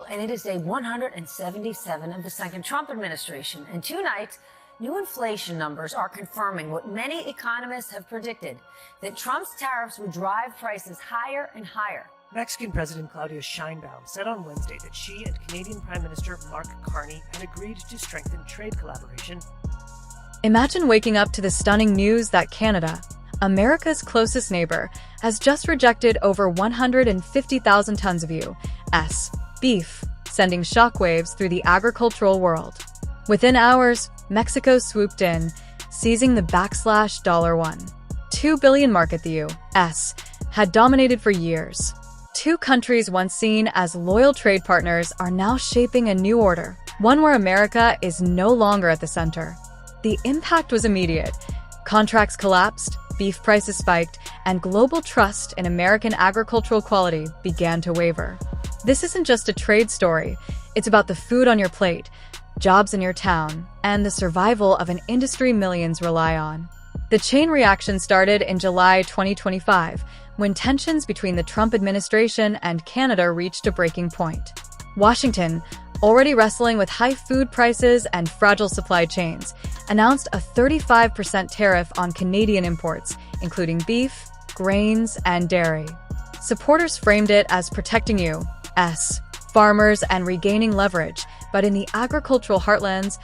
and it is day 177 of the second Trump administration. And tonight, new inflation numbers are confirming what many economists have predicted, that Trump's tariffs would drive prices higher and higher. Mexican President Claudia Sheinbaum said on Wednesday that she and Canadian Prime Minister Mark Carney had agreed to strengthen trade collaboration. Imagine waking up to the stunning news that Canada, America's closest neighbor, has just rejected over 150,000 tons of U.S. beef, sending shockwaves through the agricultural world. Within hours, Mexico swooped in, seizing the $1.2 billion market the U.S. had dominated for years. Two countries once seen as loyal trade partners are now shaping a new order, one where America is no longer at the center. The impact was immediate. Contracts collapsed, beef prices spiked, and global trust in American agricultural quality began to waver. This isn't just a trade story. It's about the food on your plate, jobs in your town, and the survival of an industry millions rely on. The chain reaction started in July 2025, when tensions between the Trump administration and Canada reached a breaking point. Washington, already wrestling with high food prices and fragile supply chains, announced a 35% tariff on Canadian imports, including beef, grains, and dairy. Supporters framed it as protecting U.S. farmers and regaining leverage, but in the agricultural heartlands,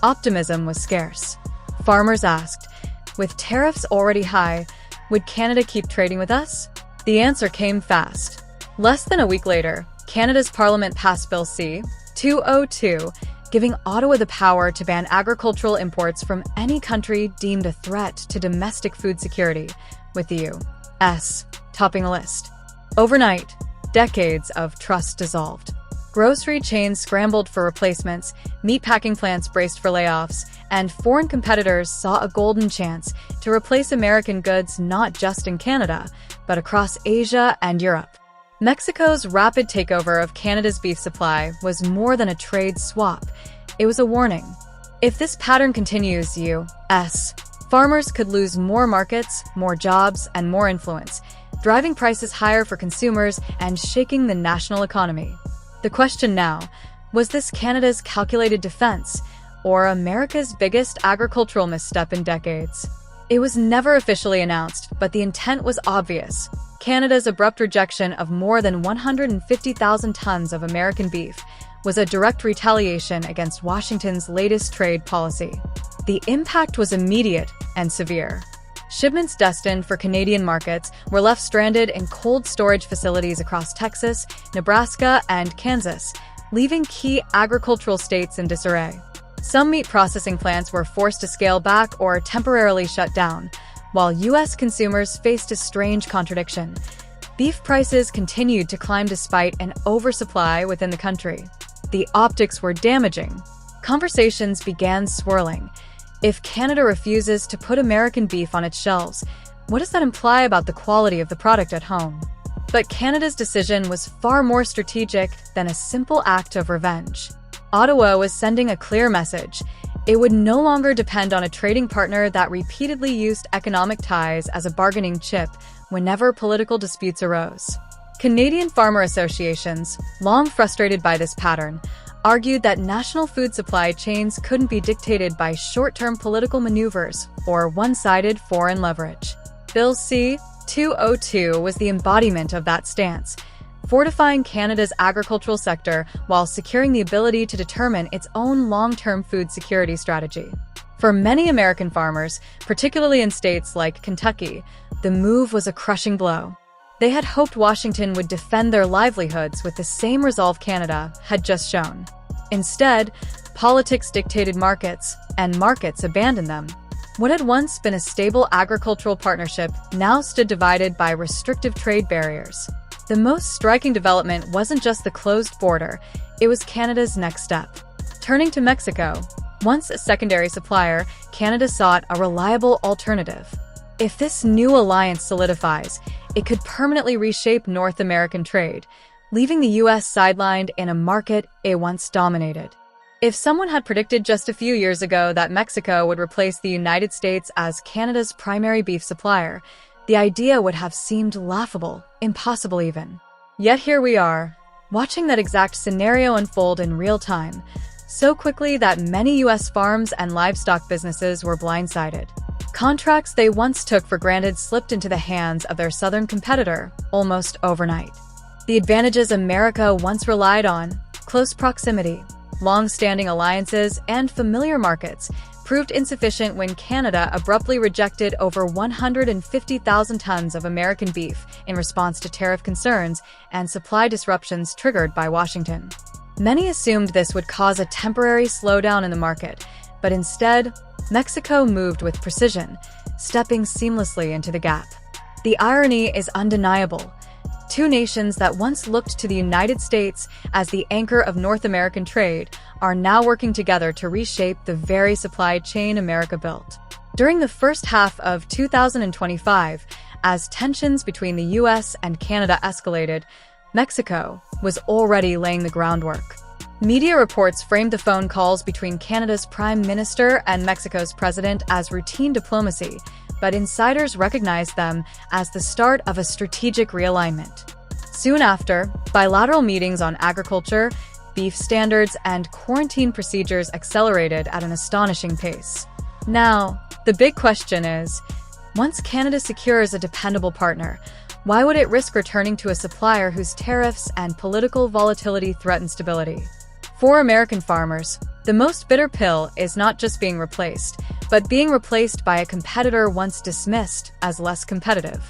optimism was scarce. Farmers asked, with tariffs already high, would Canada keep trading with us? The answer came fast. Less than a week later, Canada's Parliament passed Bill C-202, giving Ottawa the power to ban agricultural imports from any country deemed a threat to domestic food security, with the U.S. topping the list. Overnight, decades of trust dissolved. Grocery chains scrambled for replacements, meatpacking plants braced for layoffs, and foreign competitors saw a golden chance to replace American goods not just in Canada, but across Asia and Europe. Mexico's rapid takeover of Canada's beef supply was more than a trade swap. It was a warning. If this pattern continues, U.S. farmers could lose more markets, more jobs, and more influence, driving prices higher for consumers and shaking the national economy. The question now, was this Canada's calculated defense, or America's biggest agricultural misstep in decades? It was never officially announced, but the intent was obvious. Canada's abrupt rejection of more than 150,000 tons of American beef was a direct retaliation against Washington's latest trade policy. The impact was immediate and severe. Shipments destined for Canadian markets were left stranded in cold storage facilities across Texas, Nebraska, and Kansas, leaving key agricultural states in disarray. Some meat processing plants were forced to scale back or temporarily shut down, while U.S. consumers faced a strange contradiction. Beef prices continued to climb despite an oversupply within the country. The optics were damaging. Conversations began swirling. If Canada refuses to put American beef on its shelves, what does that imply about the quality of the product at home? But Canada's decision was far more strategic than a simple act of revenge. Ottawa was sending a clear message. It would no longer depend on a trading partner that repeatedly used economic ties as a bargaining chip whenever political disputes arose. Canadian farmer associations, long frustrated by this pattern, argued that national food supply chains couldn't be dictated by short-term political maneuvers or one-sided foreign leverage. Bill C-202 was the embodiment of that stance, fortifying Canada's agricultural sector while securing the ability to determine its own long-term food security strategy. For many American farmers, particularly in states like Kentucky, the move was a crushing blow. They had hoped Washington would defend their livelihoods with the same resolve Canada had just shown. Instead, politics dictated markets, and markets abandoned them. What had once been a stable agricultural partnership now stood divided by restrictive trade barriers. The most striking development wasn't just the closed border, it was Canada's next step. Turning to Mexico, once a secondary supplier, Canada sought a reliable alternative. If this new alliance solidifies, it could permanently reshape North American trade, leaving the U.S. sidelined in a market it once dominated. If someone had predicted just a few years ago that Mexico would replace the United States as Canada's primary beef supplier, the idea would have seemed laughable, impossible even. Yet here we are, watching that exact scenario unfold in real time, so quickly that many U.S. farms and livestock businesses were blindsided. Contracts they once took for granted slipped into the hands of their southern competitor almost overnight. The advantages America once relied on, close proximity, long-standing alliances, and familiar markets, proved insufficient when Canada abruptly rejected over 150,000 tons of American beef in response to tariff concerns and supply disruptions triggered by Washington. Many assumed this would cause a temporary slowdown in the market, but instead, Mexico moved with precision, stepping seamlessly into the gap. The irony is undeniable. Two nations that once looked to the United States as the anchor of North American trade are now working together to reshape the very supply chain America built. During the first half of 2025, as tensions between the US and Canada escalated, Mexico was already laying the groundwork. Media reports framed the phone calls between Canada's Prime Minister and Mexico's President as routine diplomacy, but insiders recognized them as the start of a strategic realignment. Soon after, bilateral meetings on agriculture, beef standards, and quarantine procedures accelerated at an astonishing pace. Now, the big question is, once Canada secures a dependable partner, why would it risk returning to a supplier whose tariffs and political volatility threaten stability? For American farmers, the most bitter pill is not just being replaced, but being replaced by a competitor once dismissed as less competitive.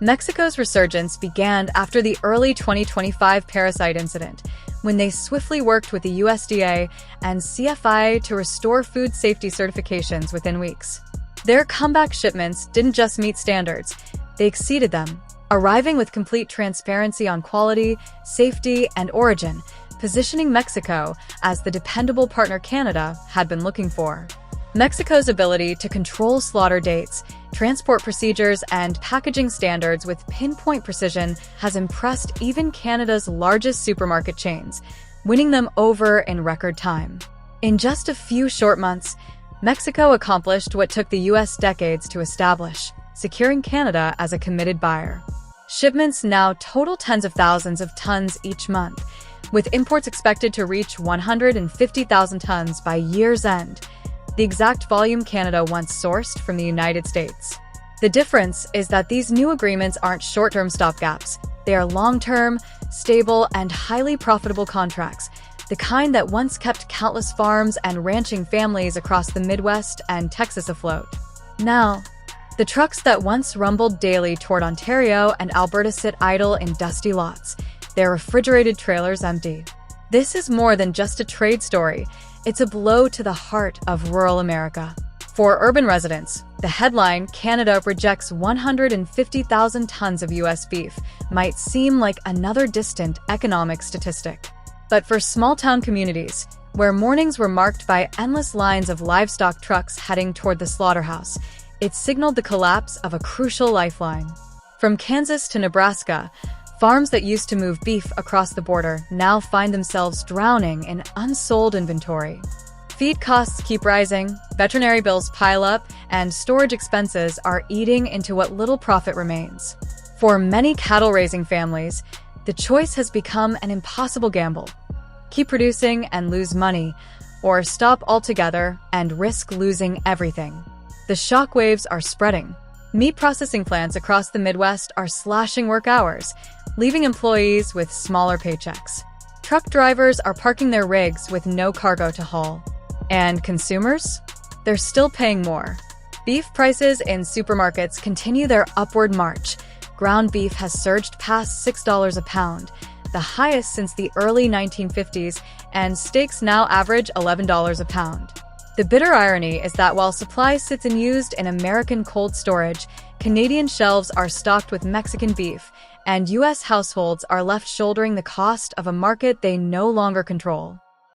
Mexico's resurgence began after the early 2025 parasite incident, when they swiftly worked with the USDA and CFI to restore food safety certifications within weeks. Their comeback shipments didn't just meet standards, they exceeded them, arriving with complete transparency on quality, safety, and origin, positioning Mexico as the dependable partner Canada had been looking for. Mexico's ability to control slaughter dates, transport procedures, and packaging standards with pinpoint precision has impressed even Canada's largest supermarket chains, winning them over in record time. In just a few short months, Mexico accomplished what took the U.S. decades to establish, securing Canada as a committed buyer. Shipments now total tens of thousands of tons each month, with imports expected to reach 150,000 tons by year's end, the exact volume Canada once sourced from the United States. The difference is that these new agreements aren't short-term stopgaps. They are long-term, stable, and highly profitable contracts, the kind that once kept countless farms and ranching families across the Midwest and Texas afloat. Now, the trucks that once rumbled daily toward Ontario and Alberta sit idle in dusty lots, their refrigerated trailers empty. This is more than just a trade story. It's a blow to the heart of rural America. For urban residents, the headline, "Canada rejects 150,000 tons of U.S. beef," might seem like another distant economic statistic. But for small-town communities, where mornings were marked by endless lines of livestock trucks heading toward the slaughterhouse, it signaled the collapse of a crucial lifeline. From Kansas to Nebraska, farms that used to move beef across the border now find themselves drowning in unsold inventory. Feed costs keep rising, veterinary bills pile up, and storage expenses are eating into what little profit remains. For many cattle-raising families, the choice has become an impossible gamble. Keep producing and lose money, or stop altogether and risk losing everything. The shockwaves are spreading. Meat processing plants across the Midwest are slashing work hours, leaving employees with smaller paychecks. Truck drivers are parking their rigs with no cargo to haul. And consumers? They're still paying more. Beef prices in supermarkets continue their upward march. Ground beef has surged past $6 a pound, the highest since the early 1950s, and steaks now average $11 a pound. The bitter irony is that while supply sits unused in American cold storage, Canadian shelves are stocked with Mexican beef, and U.S. households are left shouldering the cost of a market they no longer control.